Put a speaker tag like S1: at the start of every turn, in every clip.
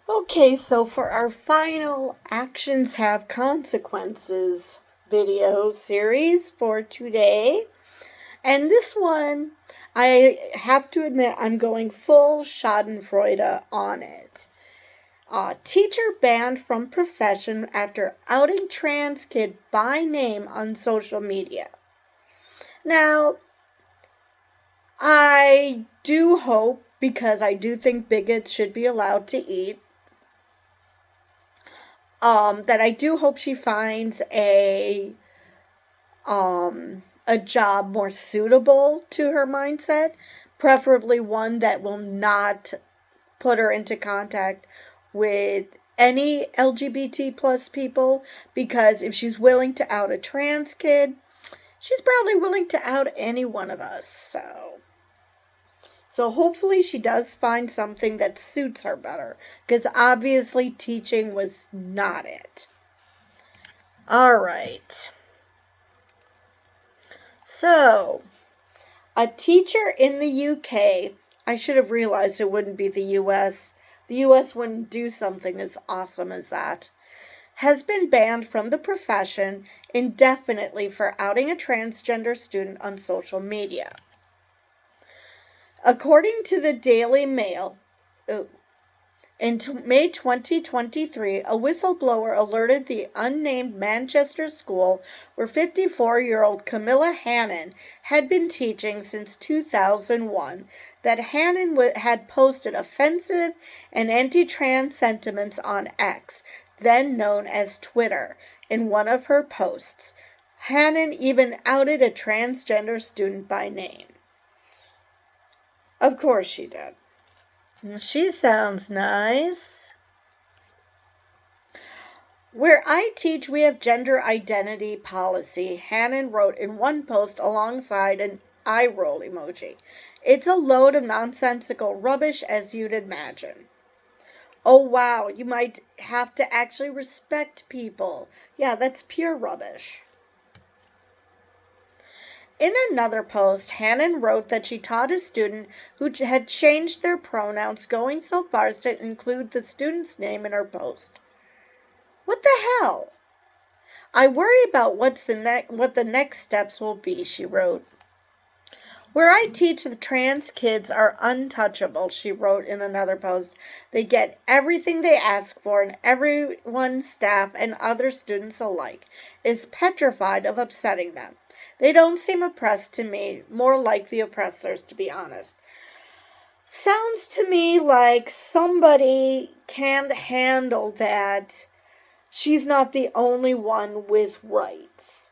S1: Okay, so for our final Actions Have Consequences video series for today, and this one, I have to admit, I'm going full Schadenfreude on it. Teacher banned from profession after outing trans kid by name on social media. Now, I do hope, because I do think bigots should be allowed to eat, that I do hope she finds a job more suitable to her mindset, preferably one that will not put her into contact with any LGBT plus people, because if she's willing to out a trans kid, she's probably willing to out any one of us. So hopefully she does find something that suits her better, because obviously teaching was not it. All right. So, a teacher in the UK, I should have realized it wouldn't be the US. The US wouldn't do something as awesome as that. Has been banned from the profession indefinitely for outing a transgender student on social media. According to the Daily Mail, in May 2023, a whistleblower alerted the unnamed Manchester school where 54-year-old Camilla Hannon had been teaching since 2001 that Hannon had posted offensive and anti-trans sentiments on X, then known as Twitter, in one of her posts. Hannon even outed a transgender student by name. Of course she did. She sounds nice. Where I teach, we have gender identity policy, Hannon wrote in one post alongside an eye roll emoji. It's a load of nonsensical rubbish, as you'd imagine. Oh wow, you might have to actually respect people. Yeah, that's pure rubbish. In another post, Hannon wrote that she taught a student who had changed their pronouns, going so far as to include the student's name in her post. What the hell? I worry about what the next steps will be, she wrote. Where I teach, the trans kids are untouchable, she wrote in another post. They get everything they ask for, and everyone, staff and other students alike, is petrified of upsetting them. They don't seem oppressed to me, more like the oppressors, to be honest. Sounds to me like somebody can't handle that she's not the only one with rights.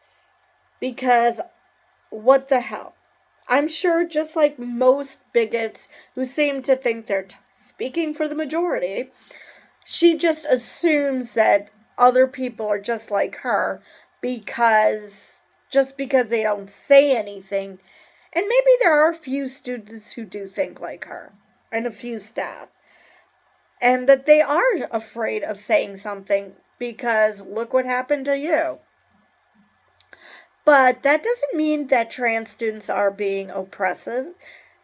S1: Because what the hell? I'm sure, just like most bigots who seem to think they're speaking for the majority, she just assumes that other people are just like her because they don't say anything. And maybe there are a few students who do think like her, and a few staff. And that they are afraid of saying something because look what happened to you. But that doesn't mean that trans students are being oppressive.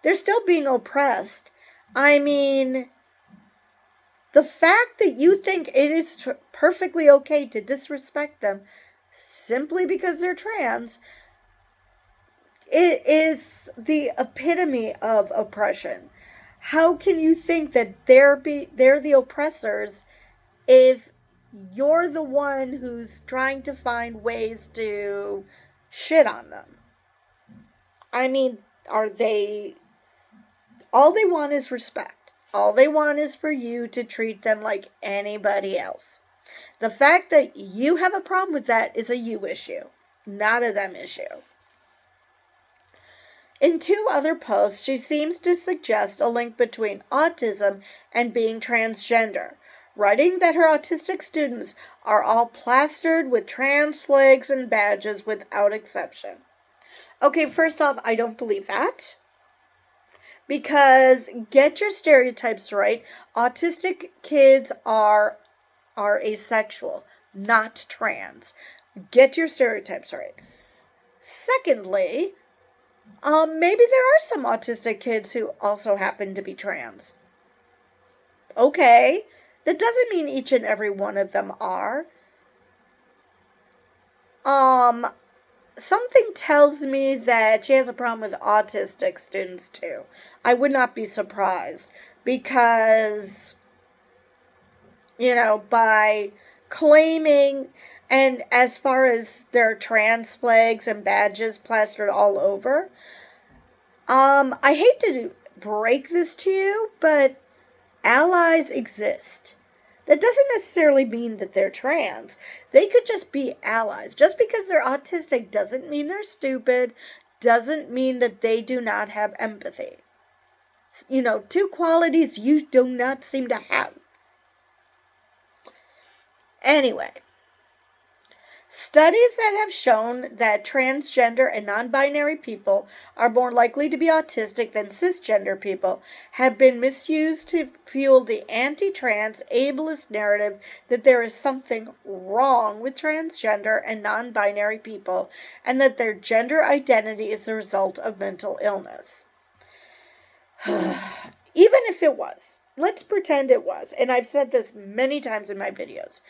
S1: They're still being oppressed. I mean, the fact that you think it is perfectly okay to disrespect them simply because they're trans, it is the epitome of oppression. How can you think that they're the oppressors if you're the one who's trying to find ways to shit on them? I mean, are they... all they want is respect. All they want is for you to treat them like anybody else. The fact that you have a problem with that is a you issue, not a them issue. In two other posts, she seems to suggest a link between autism and being transgender, writing that her autistic students are all plastered with trans flags and badges without exception. Okay, first off, I don't believe that. Because get your stereotypes right. Autistic kids are asexual, not trans. Get your stereotypes right. Secondly, maybe there are some autistic kids who also happen to be trans. Okay, That doesn't mean each and every one of them are. Something tells me that she has a problem with autistic students too. I would not be surprised because, by claiming, and as far as their trans flags and badges plastered all over, I hate to break this to you, but allies exist. That doesn't necessarily mean that they're trans. They could just be allies. Just because they're autistic doesn't mean they're stupid, doesn't mean that they do not have empathy. Two qualities you do not seem to have. Anyway, studies that have shown that transgender and non-binary people are more likely to be autistic than cisgender people have been misused to fuel the anti-trans ableist narrative that there is something wrong with transgender and non-binary people and that their gender identity is the result of mental illness. Even if it was, let's pretend it was, and I've said this many times in my videos,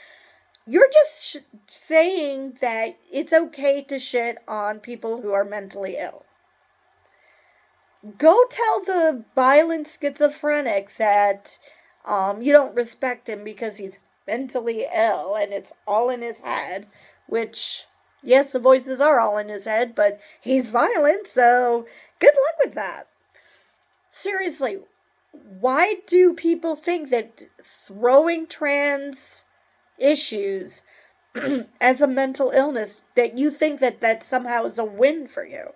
S1: you're just saying that it's okay to shit on people who are mentally ill. Go tell the violent schizophrenic that you don't respect him because he's mentally ill and it's all in his head, which, yes, the voices are all in his head, but he's violent, so good luck with that. Seriously, why do people think that throwing trans issues as a mental illness, that you think that somehow is a win for you?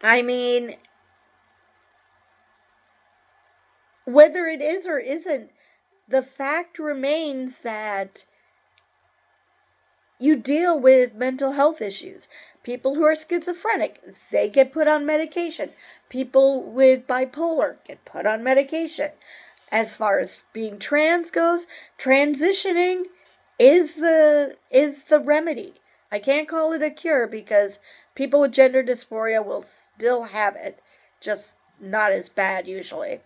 S1: I mean, whether it is or isn't, the fact remains that you deal with mental health issues. People who are schizophrenic, they get put on medication. People with bipolar get put on medication. As far as being trans goes, transitioning is the remedy. I can't call it a cure because people with gender dysphoria will still have it, just not as bad usually.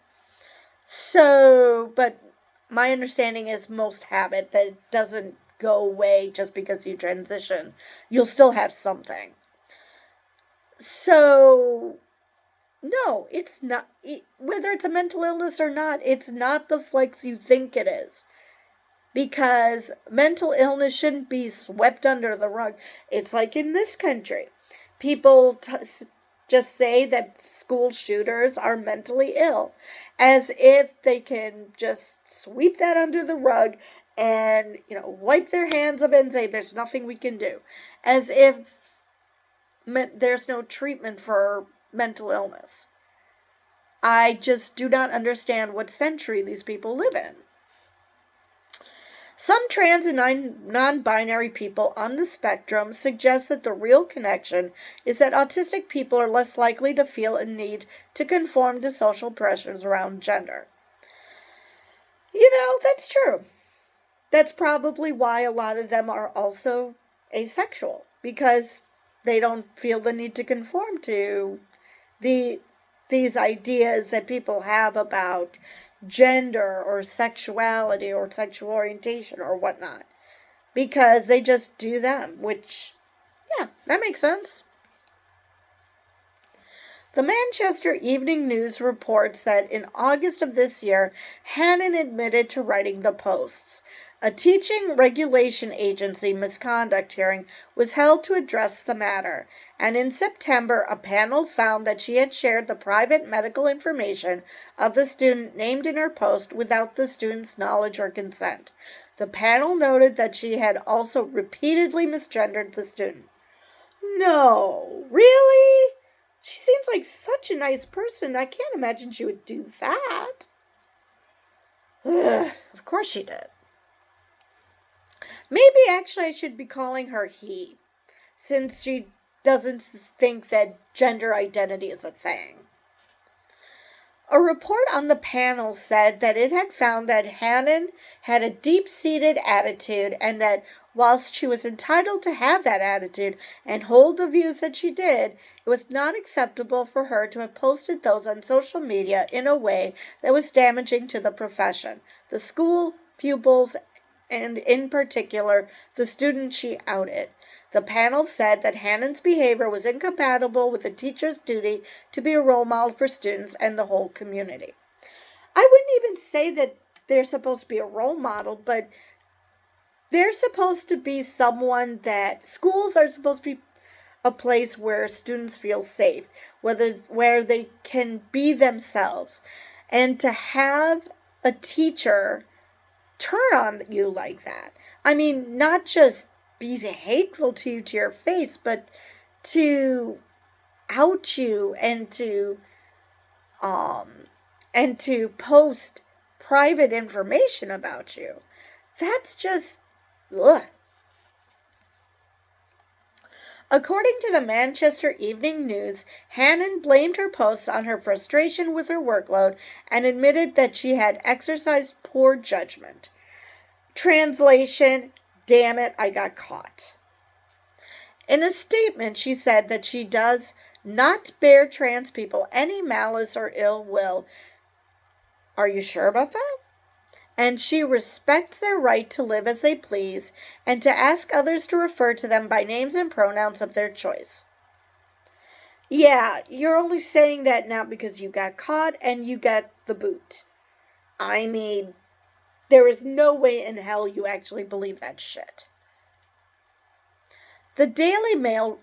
S1: So, but my understanding is most have it, that it doesn't go away just because you transition. You'll still have something. So, no, it's not. Whether it's a mental illness or not, it's not the flex you think it is. Because mental illness shouldn't be swept under the rug. It's like in this country. People just say that school shooters are mentally ill, as if they can just sweep that under the rug and, wipe their hands of it and say there's nothing we can do. As if there's no treatment for mental illness. I just do not understand what century these people live in. Some trans and non-binary people on the spectrum suggest that the real connection is that autistic people are less likely to feel a need to conform to social pressures around gender. That's true. That's probably why a lot of them are also asexual, because they don't feel the need to conform to these ideas that people have about gender or sexuality or sexual orientation or whatnot, because they just do them, which, yeah, that makes sense. The Manchester Evening News reports that in August of this year, Hannon admitted to writing the posts. A teaching regulation agency misconduct hearing was held to address the matter, and in September, a panel found that she had shared the private medical information of the student named in her post without the student's knowledge or consent. The panel noted that she had also repeatedly misgendered the student. No, really? She seems like such a nice person. I can't imagine she would do that. Ugh, of course she did. Maybe actually I should be calling her he, since she doesn't think that gender identity is a thing. A report on the panel said that it had found that Hannon had a deep-seated attitude and that Whilst she was entitled to have that attitude and hold the views that she did, it was not acceptable for her to have posted those on social media in a way that was damaging to the profession, the school, pupils, and in particular, the student she outed. The panel said that Hannon's behavior was incompatible with the teacher's duty to be a role model for students and the whole community. I wouldn't even say that they're supposed to be a role model, but they're supposed to be someone that schools are supposed to be a place where students feel safe, where they can be themselves. And to have a teacher turn on you like that, I mean, not just be hateful to you to your face, but to out you and to post private information about you. That's just, ugh. According to the Manchester Evening News, Hannon blamed her posts on her frustration with her workload and admitted that she had exercised poor judgment. Translation, damn it, I got caught. In a statement, she said that she does not bear trans people any malice or ill will. Are you sure about that? And she respects their right to live as they please and to ask others to refer to them by names and pronouns of their choice. Yeah, you're only saying that now because you got caught and you got the boot. I mean, there is no way in hell you actually believe that shit. The Daily Mail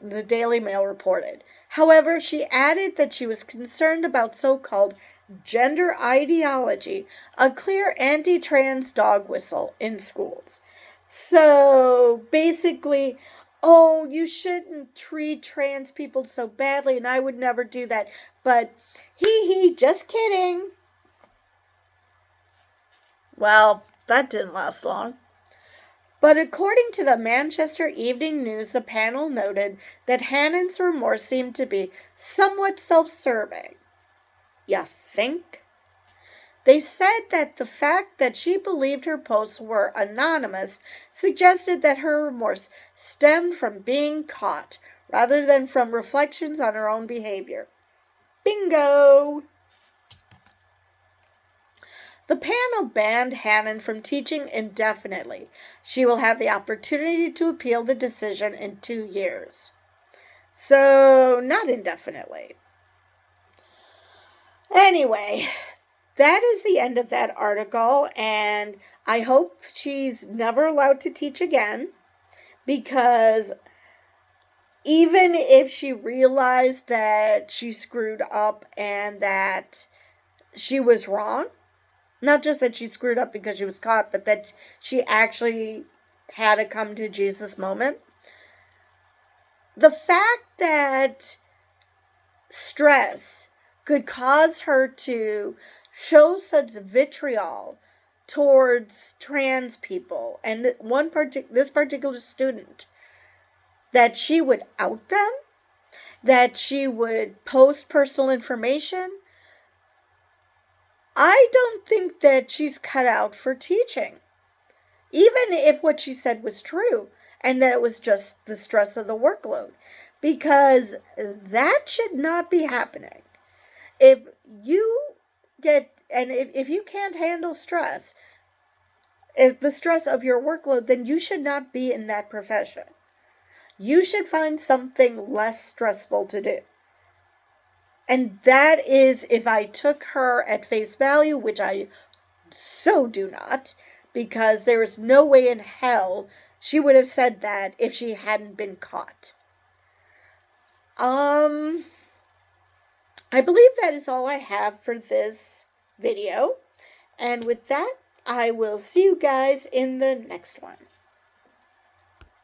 S1: reported. However, she added that she was concerned about so-called gender ideology, a clear anti-trans dog whistle in schools. So basically, oh, you shouldn't treat trans people so badly, and I would never do that. But just kidding. Well, that didn't last long. But according to the Manchester Evening News, the panel noted that Hannon's remorse seemed to be somewhat self-serving. You think? They said that the fact that she believed her posts were anonymous suggested that her remorse stemmed from being caught rather than from reflections on her own behavior. Bingo! The panel banned Hannon from teaching indefinitely. She will have the opportunity to appeal the decision in 2 years. So, not indefinitely. Anyway, that is the end of that article, and I hope she's never allowed to teach again, because even if she realized that she screwed up and that she was wrong, not just that she screwed up because she was caught, but that she actually had a come to Jesus moment. The fact that stress could cause her to show such vitriol towards trans people and this particular student, that she would out them, that she would post personal information, I don't think that she's cut out for teaching. Even if what she said was true and that it was just the stress of the workload. Because that should not be happening. If you if you can't handle stress, if the stress of your workload, then you should not be in that profession. You should find something less stressful to do. And that is if I took her at face value, which I so do not, because there is no way in hell she would have said that if she hadn't been caught. I believe that is all I have for this video. And with that, I will see you guys in the next one.